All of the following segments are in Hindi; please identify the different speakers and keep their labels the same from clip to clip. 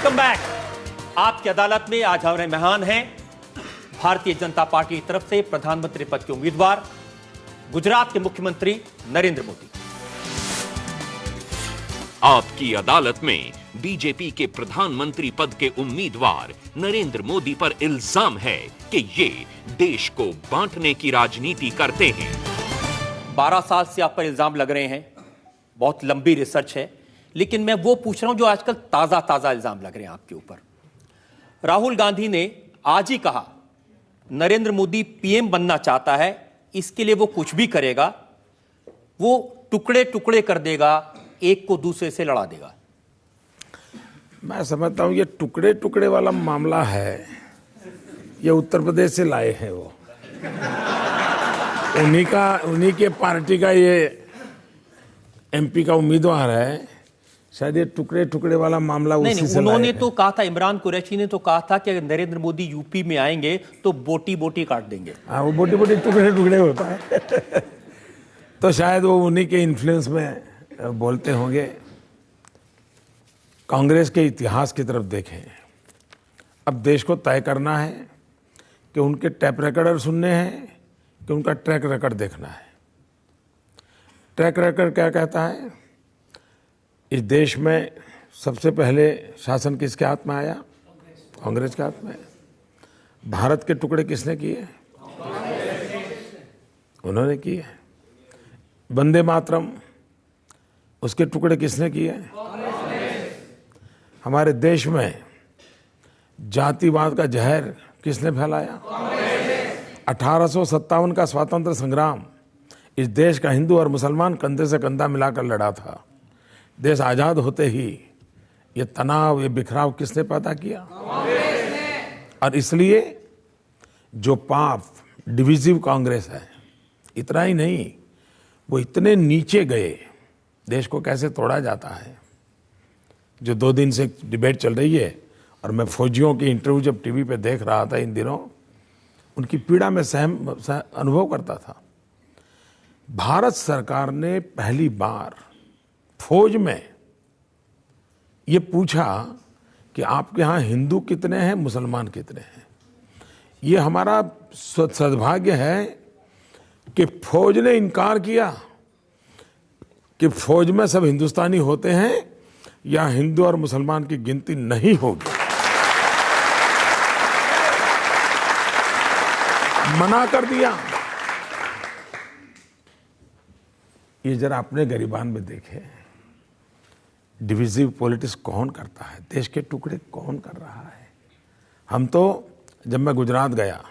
Speaker 1: Welcome back. आपकी अदालत में आज हमारे मेहमान हैं भारतीय जनता पार्टी की तरफ से प्रधानमंत्री पद के उम्मीदवार गुजरात के मुख्यमंत्री नरेंद्र मोदी।
Speaker 2: आपकी अदालत में बीजेपी के प्रधानमंत्री पद के उम्मीदवार नरेंद्र मोदी पर इल्जाम है कि ये देश को बांटने की राजनीति करते हैं।
Speaker 1: 12 साल से आप पर इल्जाम लग रहे हैं, बहुत लंबी रिसर्च है, लेकिन मैं वो पूछ रहा हूं जो आजकल ताजा इल्जाम लग रहे हैं आपके ऊपर। राहुल गांधी ने आज ही कहा नरेंद्र मोदी पीएम बनना चाहता है, इसके लिए वो कुछ भी करेगा, वो टुकड़े टुकड़े कर देगा, एक को दूसरे से लड़ा देगा।
Speaker 3: मैं समझता हूं ये टुकड़े टुकड़े वाला मामला है, ये उत्तर प्रदेश से लाए हैं वो उन्हीं के पार्टी का ये एमपी का उम्मीदवार है, शायद ये टुकड़े टुकड़े वाला मामला उसी से
Speaker 1: उन्होंने तो कहा था, इमरान कुरैशी ने तो कहा था कि अगर नरेंद्र मोदी यूपी में आएंगे तो बोटी बोटी काट देंगे।
Speaker 3: हाँ, वो बोटी बोटी टुकड़े टुकड़े होता है तो शायद वो उन्हीं के इन्फ्लुएंस में बोलते होंगे। कांग्रेस के इतिहास की तरफ देखें, अब देश को तय करना है कि उनके टैप रिकॉर्डर सुनने हैं कि उनका ट्रैक रिकॉर्ड देखना है। ट्रैक रिकॉर्ड क्या कहता है? इस देश में सबसे पहले शासन किसके हाथ में आया? कांग्रेस के हाथ में। भारत के टुकड़े किसने किए? उन्होंने किए। वंदे मातरम, उसके टुकड़े किसने किए? हमारे देश में जातिवाद का जहर किसने फैलाया? 1857 का स्वातंत्र संग्राम, इस देश का हिंदू और मुसलमान कंधे से कंधा मिलाकर लड़ा था। देश आजाद होते ही ये तनाव, ये बिखराव किसने पैदा किया? और इसलिए जो पाप डिविजिव कांग्रेस है, इतना ही नहीं, वो इतने नीचे गए, देश को कैसे तोड़ा जाता है। जो 2 दिन से डिबेट चल रही है, और मैं फौजियों की इंटरव्यू जब टीवी पे देख रहा था इन दिनों, उनकी पीड़ा में अनुभव करता था। भारत सरकार ने पहली बार फौज में ये पूछा कि आपके यहाँ हिंदू कितने हैं, मुसलमान कितने हैं। ये हमारा सद्भाग्य है कि फौज ने इनकार किया कि फौज में सब हिंदुस्तानी होते हैं या हिंदू और मुसलमान की गिनती नहीं होगी। मना कर दिया। ये जरा अपने गरिबान में देखें, डिविजिव पॉलिटिक्स कौन करता है, देश के टुकड़े कौन कर रहा है। हम तो, जब मैं गुजरात गया,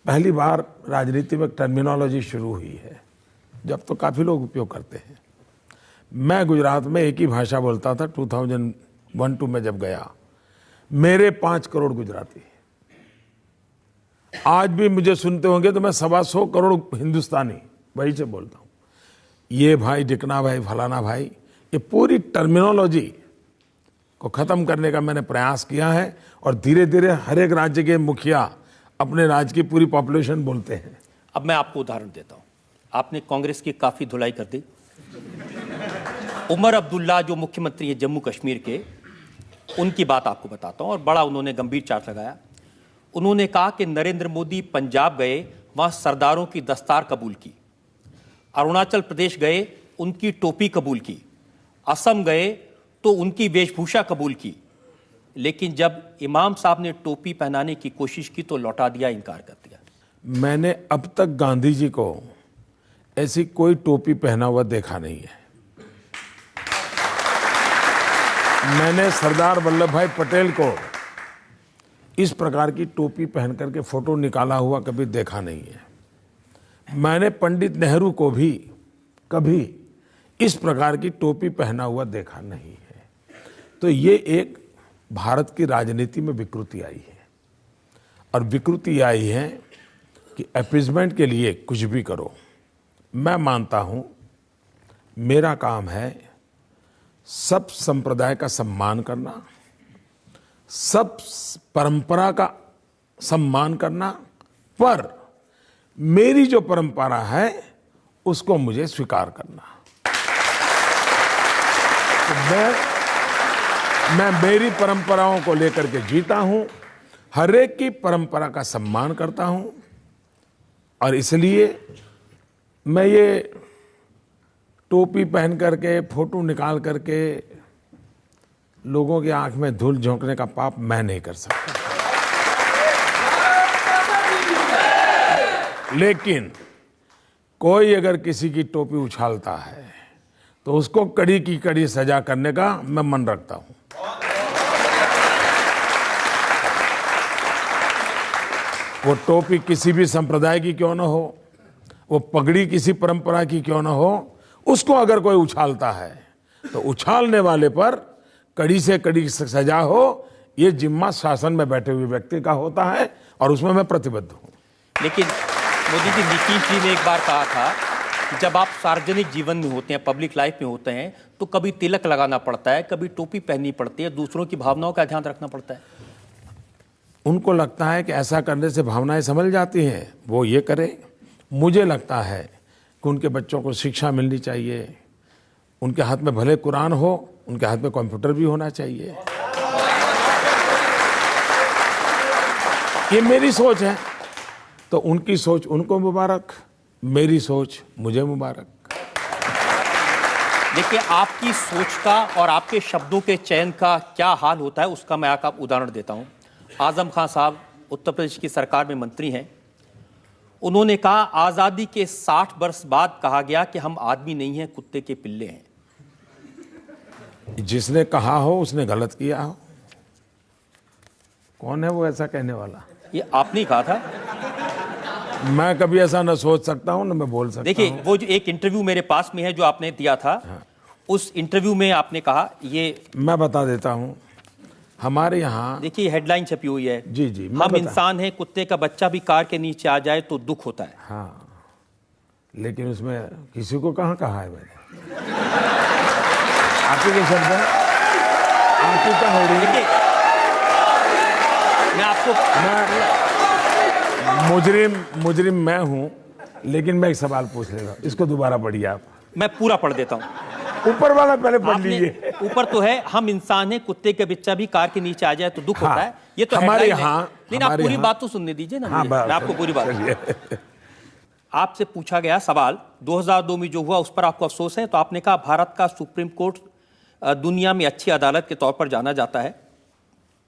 Speaker 3: पहली बार राजनीति में टर्मिनोलॉजी शुरू हुई है, जब तो काफी लोग उपयोग करते हैं। मैं गुजरात में एक ही भाषा बोलता था 2001-2 में जब गया। मेरे 5 करोड़ गुजराती, आज भी मुझे सुनते होंगे तो मैं 125 करोड़ हिंदुस्तानी वही से बोलता हूं। ये भाई डिकना भाई फलाना भाई, ये पूरी टर्मिनोलॉजी को खत्म करने का मैंने प्रयास किया है, और धीरे धीरे हर एक राज्य के मुखिया अपने राज्य की पूरी पॉपुलेशन बोलते हैं।
Speaker 1: अब मैं आपको उदाहरण देता हूं, आपने कांग्रेस की काफी धुलाई कर दी। उमर अब्दुल्ला जो मुख्यमंत्री है जम्मू कश्मीर के, उनकी बात आपको बताता हूं, और बड़ा उन्होंने गंभीर चार्ज लगाया। उन्होंने कहा कि नरेंद्र मोदी पंजाब गए, वहां सरदारों की दस्तार कबूल की, अरुणाचल प्रदेश गए, उनकी टोपी कबूल की, असम गए तो उनकी वेशभूषा कबूल की, लेकिन जब इमाम साहब ने टोपी पहनाने की कोशिश की तो लौटा दिया, इनकार कर दिया।
Speaker 3: मैंने अब तक गांधी जी को ऐसी कोई टोपी पहना हुआ देखा नहीं है। मैंने सरदार वल्लभ भाई पटेल को इस प्रकार की टोपी पहन करके फोटो निकाला हुआ कभी देखा नहीं है। मैंने पंडित नेहरू को भी कभी इस प्रकार की टोपी पहना हुआ देखा नहीं है। तो ये एक भारत की राजनीति में विकृति आई है, और विकृति आई है कि अपीजमेंट के लिए कुछ भी करो। मैं मानता हूं मेरा काम है सब संप्रदाय का सम्मान करना, सब परंपरा का सम्मान करना, पर मेरी जो परंपरा है उसको मुझे स्वीकार करना। तो मैं मेरी परंपराओं को लेकर के जीता हूं, हर एक की परंपरा का सम्मान करता हूं और इसलिए मैं ये टोपी पहन करके फोटो निकाल करके लोगों की आंख में धूल झोंकने का पाप मैं नहीं कर सकता। लेकिन कोई अगर किसी की टोपी उछालता है तो उसको कड़ी की कड़ी सजा करने का मैं मन रखता हूं। वो टोपी किसी भी संप्रदाय की क्यों ना हो, वो पगड़ी किसी परंपरा की क्यों ना हो, उसको अगर कोई उछालता है तो उछालने वाले पर कड़ी से कड़ी सजा हो, ये जिम्मा शासन में बैठे हुए व्यक्ति का होता है और उसमें मैं प्रतिबद्ध हूं।
Speaker 1: लेकिन मोदी जी, नीतीश जी ने एक बार कहा था कि जब आप सार्वजनिक जीवन में होते हैं, पब्लिक लाइफ में होते हैं, तो कभी तिलक लगाना पड़ता है, कभी टोपी पहननी पड़ती है, दूसरों की भावनाओं का ध्यान रखना पड़ता है।
Speaker 3: उनको लगता है कि ऐसा करने से भावनाएं संभल जाती हैं, वो ये करें। मुझे लगता है कि उनके बच्चों को शिक्षा मिलनी चाहिए, उनके हाथ में भले कुरान हो, उनके हाथ में कंप्यूटर भी होना चाहिए। ये मेरी सोच है, तो उनकी सोच उनको मुबारक, मेरी सोच मुझे मुबारक।
Speaker 1: देखिए, आपकी सोच का और आपके शब्दों के चयन का क्या हाल होता है, उसका मैं आपको उदाहरण देता हूं। आजम खान साहब उत्तर प्रदेश की सरकार में मंत्री हैं। उन्होंने कहा, आजादी के 60 वर्ष बाद कहा गया कि हम आदमी नहीं हैं, कुत्ते के पिल्ले हैं।
Speaker 3: जिसने कहा हो उसने गलत किया हो। कौन है वो ऐसा कहने वाला?
Speaker 1: ये आपने ही कहा था।
Speaker 3: मैं कभी ऐसा न सोच सकता हूं, न मैं बोल सकता हूं।
Speaker 1: देखिए, वो जो एक इंटरव्यू मेरे पास में है जो आपने दिया था, उस इंटरव्यू में आपने कहा, ये
Speaker 3: मैं बता देता हूं। हमारे यहाँ
Speaker 1: देखिए हेडलाइन छपी हुई है,
Speaker 3: जी जी,
Speaker 1: हम इंसान हैं, कुत्ते का बच्चा भी कार के नीचे आ जाए तो दुख होता है।
Speaker 3: हाँ, लेकिन उसमें किसी को कहाँ कहा है मैंने? आपके के शब्द है, आपकी क्या हो रही है?
Speaker 1: मैं आपको
Speaker 3: मुजरिम मैं हूं, लेकिन मैं एक सवाल पूछ ले रहा हूं, इसको दोबारा पढ़िए आप।
Speaker 1: मैं पूरा पढ़ देता हूं।
Speaker 3: ऊपर वाला पहले पढ़ लीजिए।
Speaker 1: ऊपर तो है, हम इंसान हैं, कुत्ते का बच्चा भी कार के नीचे आ जाए तो दुख होता है। ये तो
Speaker 3: हमारे यहाँ,
Speaker 1: लेकिन आप पूरी बात तो सुनने दीजिए ना। मैं आपको पूरी बात, आपसे पूछा गया सवाल 2002 में जो हुआ उस पर आपको अफसोस है, तो आपने कहा भारत का सुप्रीम कोर्ट दुनिया में अच्छी अदालत के तौर पर जाना जाता है।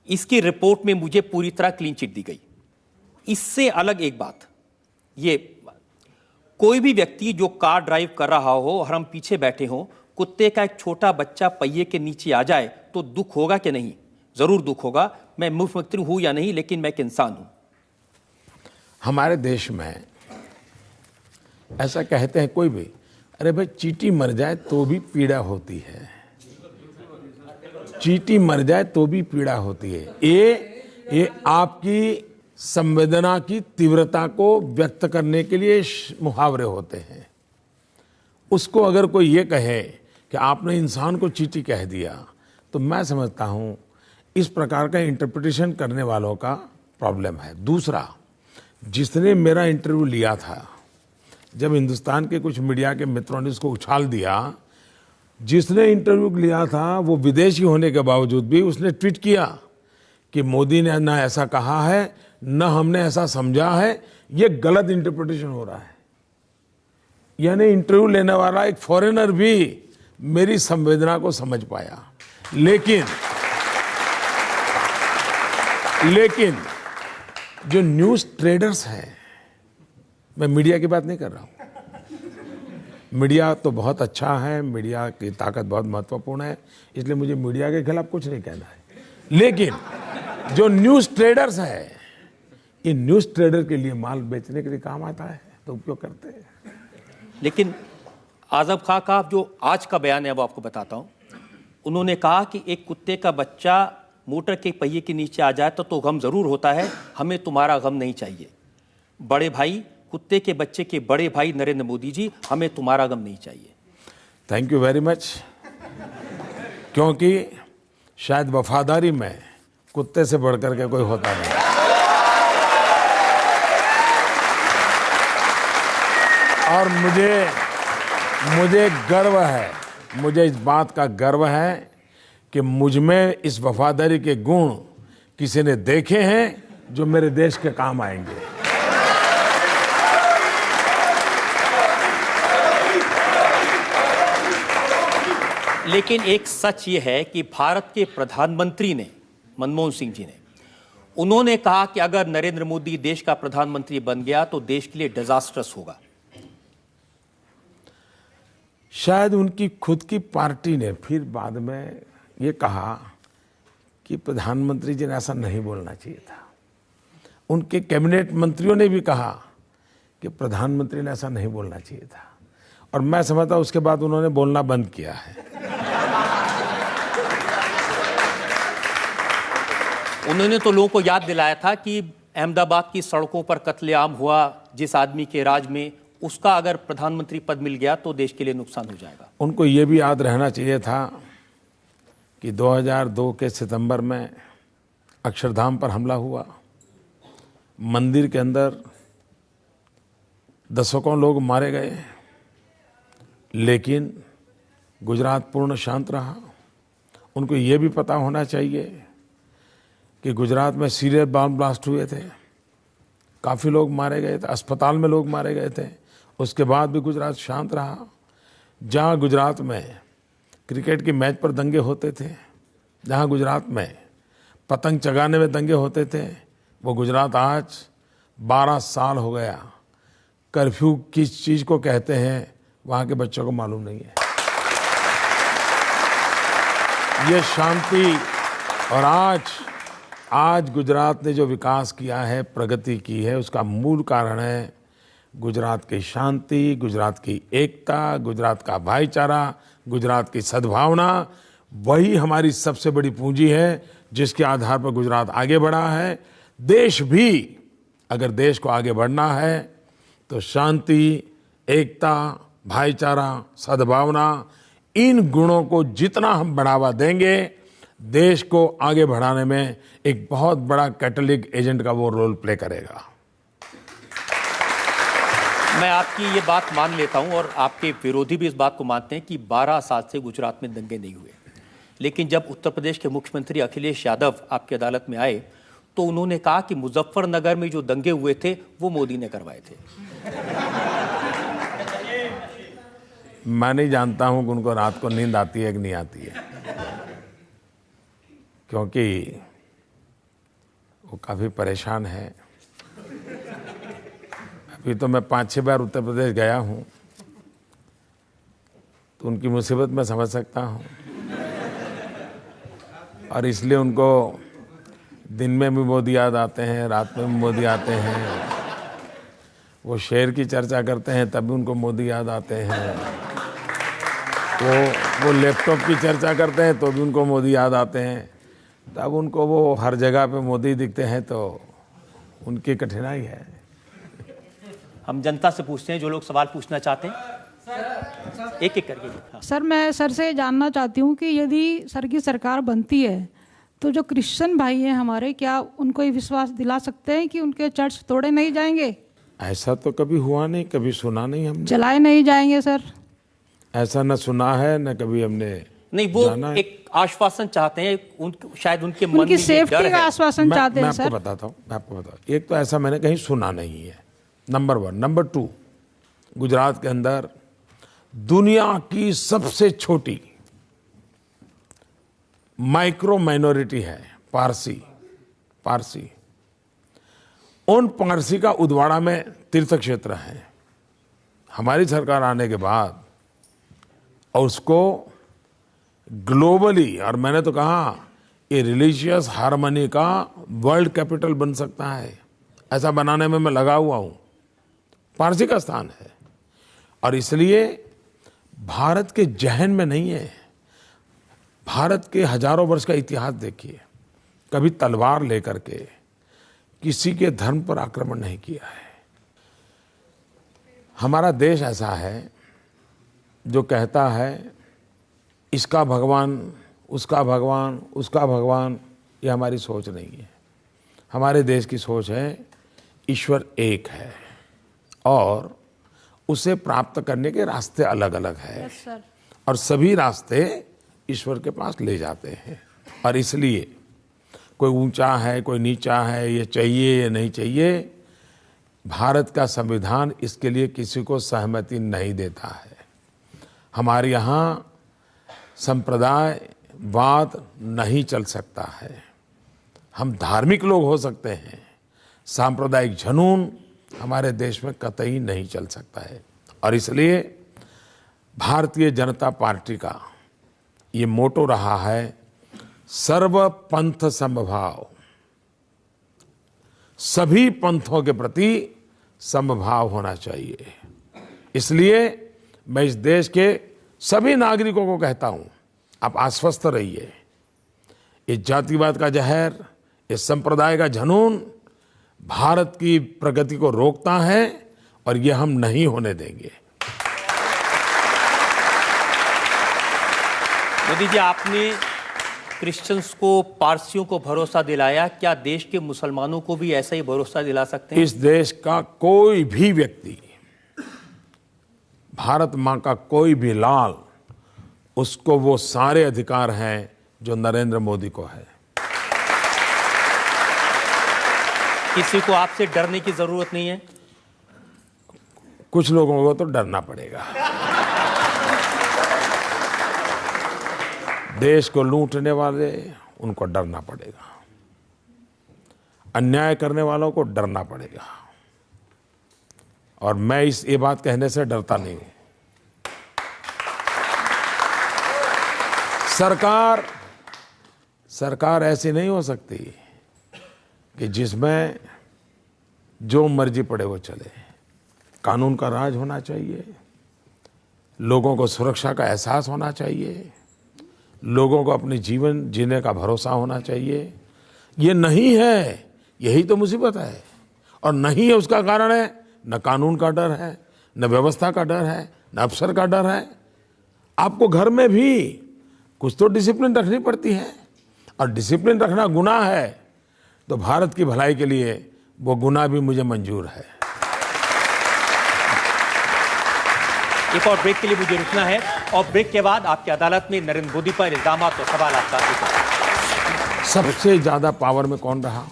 Speaker 1: इसकी रिपोर्ट में मुझे पूरी तरह क्लीन चिट दी गई। इससे अलग एक बात, ये कोई भी व्यक्ति जो कार ड्राइव कर रहा हो और हम पीछे बैठे हों, कुत्ते का एक छोटा बच्चा पहिए के नीचे आ जाए तो दुख होगा कि नहीं? जरूर दुख होगा। मैं मुख्यमंत्री हूं या नहीं, लेकिन मैं एक इंसान हूं।
Speaker 3: हमारे देश में ऐसा कहते हैं कोई भी, अरे भाई चींटी मर जाए तो भी पीड़ा होती है, चींटी मर जाए तो भी पीड़ा होती है। ये आपकी संवेदना की तीव्रता को व्यक्त करने के लिए मुहावरे होते हैं। उसको अगर कोई ये कहे कि आपने इंसान को चींटी कह दिया, तो मैं समझता हूं इस प्रकार का इंटरप्रिटेशन करने वालों का प्रॉब्लम है। दूसरा, जिसने मेरा इंटरव्यू लिया था, जब हिंदुस्तान के कुछ मीडिया के मित्रों ने उसको उछाल दिया, जिसने इंटरव्यू लिया था वो विदेशी होने के बावजूद भी उसने ट्वीट किया कि मोदी ने ना ऐसा कहा है, न हमने ऐसा समझा है, ये गलत इंटरप्रिटेशन हो रहा है। यानी इंटरव्यू लेने वाला एक फॉरेनर भी मेरी संवेदना को समझ पाया। लेकिन जो न्यूज़ ट्रेडर्स हैं, मैं मीडिया की बात नहीं कर रहा हूं, मीडिया तो बहुत अच्छा है, मीडिया की ताकत बहुत महत्वपूर्ण है, इसलिए मुझे मीडिया के खिलाफ कुछ नहीं कहना है। लेकिन जो न्यूज़ ट्रेडर्स हैं, ये न्यूज़ ट्रेडर के लिए माल बेचने के लिए काम आता है, तो उपयोग करते हैं।
Speaker 1: लेकिन आजम खां का जो आज का बयान है वो आपको बताता हूं। उन्होंने कहा कि एक कुत्ते का बच्चा मोटर के पहिए के नीचे आ जाए तो गम जरूर होता है, हमें तुम्हारा गम नहीं चाहिए। बड़े भाई, कुत्ते के बच्चे के बड़े भाई नरेंद्र मोदी जी, हमें तुम्हारा गम नहीं चाहिए।
Speaker 3: Thank you very much. क्योंकि शायद वफादारी में कुत्ते से बढ़कर के कोई होता नहीं। और मुझे गर्व है, मुझे इस बात का गर्व है कि मुझ में इस वफादारी के गुण किसी ने देखे हैं जो मेरे देश के काम आएंगे।
Speaker 1: लेकिन एक सच ये है कि भारत के प्रधानमंत्री ने, मनमोहन सिंह जी ने, उन्होंने कहा कि अगर नरेंद्र मोदी देश का प्रधानमंत्री बन गया तो देश के लिए डिजास्टर्स होगा।
Speaker 3: शायद उनकी खुद की पार्टी ने फिर बाद में ये कहा कि प्रधानमंत्री जी ने ऐसा नहीं बोलना चाहिए था। उनके कैबिनेट मंत्रियों ने भी कहा कि प्रधानमंत्री ने ऐसा नहीं बोलना चाहिए था, और मैं समझता हूं उसके बाद उन्होंने बोलना बंद किया है।
Speaker 1: उन्होंने तो लोगों को याद दिलाया था कि अहमदाबाद की सड़कों पर कत्लेआम हुआ जिस आदमी के राज में, उसका अगर प्रधानमंत्री पद मिल गया तो देश के लिए नुकसान हो जाएगा।
Speaker 3: उनको ये भी याद रहना चाहिए था कि 2002 के सितंबर में अक्षरधाम पर हमला हुआ, मंदिर के अंदर दशकों लोग मारे गए, लेकिन गुजरात पूर्ण शांत रहा। उनको ये भी पता होना चाहिए कि गुजरात में सीरियर बम ब्लास्ट हुए थे, काफ़ी लोग मारे गए थे, अस्पताल में लोग मारे गए थे, उसके बाद भी गुजरात शांत रहा। जहाँ गुजरात में क्रिकेट की मैच पर दंगे होते थे, जहाँ गुजरात में पतंग चगाने में दंगे होते थे, वो गुजरात आज 12 साल हो गया कर्फ्यू किस चीज़ को कहते हैं वहाँ के बच्चों को मालूम नहीं है। ये शांति, और आज गुजरात ने जो विकास किया है, प्रगति की है, उसका मूल कारण है गुजरात की शांति, गुजरात की एकता, गुजरात का भाईचारा, गुजरात की सद्भावना। वही हमारी सबसे बड़ी पूंजी है जिसके आधार पर गुजरात आगे बढ़ा है। देश भी, अगर देश को आगे बढ़ना है तो शांति, एकता, भाईचारा, सद्भावना, इन गुणों को जितना हम बढ़ावा देंगे, देश को आगे बढ़ाने में एक बहुत बड़ा कैटलिक एजेंट का वो रोल प्ले करेगा।
Speaker 1: मैं आपकी ये बात मान लेता हूं, और आपके विरोधी भी इस बात को मानते हैं कि 12 साल से गुजरात में दंगे नहीं हुए। लेकिन जब उत्तर प्रदेश के मुख्यमंत्री अखिलेश यादव आपकी अदालत में आए तो उन्होंने कहा कि मुजफ्फरनगर में जो दंगे हुए थे वो मोदी ने करवाए थे।
Speaker 3: मैं नहीं जानता हूं कि उनको रात को नींद आती है कि नहीं आती है, क्योंकि वो काफ़ी परेशान है। अभी तो मैं 5-6 बार उत्तर प्रदेश गया हूं, तो उनकी मुसीबत मैं समझ सकता हूं, और इसलिए उनको दिन में भी मोदी याद आते हैं, रात में भी मोदी आते हैं। वो शेर की चर्चा करते हैं तब भी उनको मोदी याद आते हैं, वो लैपटॉप की चर्चा करते हैं तो भी उनको मोदी याद आते हैं। तब उनको वो हर जगह पे मोदी दिखते हैं, तो उनकी कठिनाई है।
Speaker 1: हम जनता से पूछते हैं जो लोग सवाल पूछना चाहते हैं, एक एक करके। हाँ।
Speaker 4: सर, मैं सर से जानना चाहती हूँ कि यदि सर की सरकार बनती है तो जो क्रिश्चियन भाई हैं हमारे, क्या उनको ये विश्वास दिला सकते हैं कि उनके चर्च तोड़े नहीं जाएंगे?
Speaker 3: ऐसा तो कभी हुआ नहीं, कभी सुना नहीं हमने।
Speaker 4: जलाए नहीं जाएंगे सर?
Speaker 3: ऐसा न सुना है न कभी हमने
Speaker 1: नहीं, वो एक आश्वासन चाहते हैं, शायद उनके मन में
Speaker 4: उनकी सेफ्टी का आश्वासन चाहते हैं
Speaker 3: सर। मैं आपको बताता हूँ, एक तो ऐसा मैंने कहीं सुना नहीं है, नंबर 1। नंबर 2, गुजरात के अंदर दुनिया की सबसे छोटी माइक्रो माइनॉरिटी है पारसी। उन पारसी का उदवाड़ा में तीर्थ क्षेत्र है। हमारी सरकार आने के बाद और उसको ग्लोबली, और मैंने तो कहा ये रिलीजियस हार्मनी का वर्ल्ड कैपिटल बन सकता है, ऐसा बनाने में मैं लगा हुआ हूं। पारसी का स्थान है, और इसलिए भारत के जहन में नहीं है। भारत के हजारों वर्ष का इतिहास देखिए, कभी तलवार लेकर के किसी के धर्म पर आक्रमण नहीं किया है। हमारा देश ऐसा है जो कहता है इसका भगवान, उसका भगवान, उसका भगवान, ये हमारी सोच नहीं है। हमारे देश की सोच है ईश्वर एक है, और उसे प्राप्त करने के रास्ते अलग अलग हैं।
Speaker 4: Yes sir.
Speaker 3: और सभी रास्ते ईश्वर के पास ले जाते हैं। और इसलिए कोई ऊंचा है, कोई नीचा है, ये चाहिए या नहीं चाहिए, भारत का संविधान इसके लिए किसी को सहमति नहीं देता है। हमारे यहाँ संप्रदायवाद नहीं चल सकता है। हम धार्मिक लोग हो सकते हैं, सांप्रदायिक जुनून हमारे देश में कतई नहीं चल सकता है। और इसलिए भारतीय जनता पार्टी का ये मोटो रहा है, सर्व पंथ समभाव। सभी पंथों के प्रति समभाव होना चाहिए। इसलिए मैं इस देश के सभी नागरिकों को कहता हूं, आप आश्वस्त रहिए। इस जातिवाद का जहर, इस संप्रदाय का जुनून भारत की प्रगति को रोकता है और ये हम नहीं होने देंगे।
Speaker 1: मोदी जी, आपने क्रिश्चियंस को, पारसियों को भरोसा दिलाया, क्या देश के मुसलमानों को भी ऐसा ही भरोसा दिला सकते हैं?
Speaker 3: इस देश का कोई भी व्यक्ति, भारत मां का कोई भी लाल, उसको वो सारे अधिकार हैं जो नरेंद्र मोदी को है।
Speaker 1: किसी को आपसे डरने की जरूरत नहीं है?
Speaker 3: कुछ लोगों को तो डरना पड़ेगा। देश को लूटने वाले, उनको डरना पड़ेगा। अन्याय करने वालों को डरना पड़ेगा। और मैं ये बात कहने से डरता नहीं हूं। सरकार ऐसी नहीं हो सकती कि जिसमें जो मर्जी पड़े वो चले। कानून का राज होना चाहिए, लोगों को सुरक्षा का एहसास होना चाहिए, लोगों को अपने जीवन जीने का भरोसा होना चाहिए। ये नहीं है, यही तो मुसीबत है। और नहीं है, उसका कारण है न कानून का डर है, न व्यवस्था का डर है, न अफसर का डर है। आपको घर में भी कुछ तो डिसिप्लिन रखनी पड़ती है, और डिसिप्लिन रखना गुनाह है तो भारत की भलाई के लिए वो गुनाह भी मुझे मंजूर है।
Speaker 1: एक और ब्रेक के लिए मुझे रुकना है, और ब्रेक के बाद आपकी अदालत में नरेंद्र मोदी पर इल्जाम और सवाल आपका।
Speaker 3: सबसे ज्यादा पावर में कौन रहा?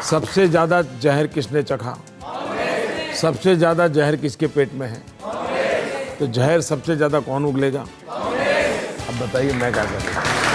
Speaker 3: सबसे ज्यादा जहर किसने चखा? सबसे ज्यादा जहर किसके पेट में है? तो जहर सबसे ज्यादा कौन उगलेगा? अब बताइए, मैं क्या करूं?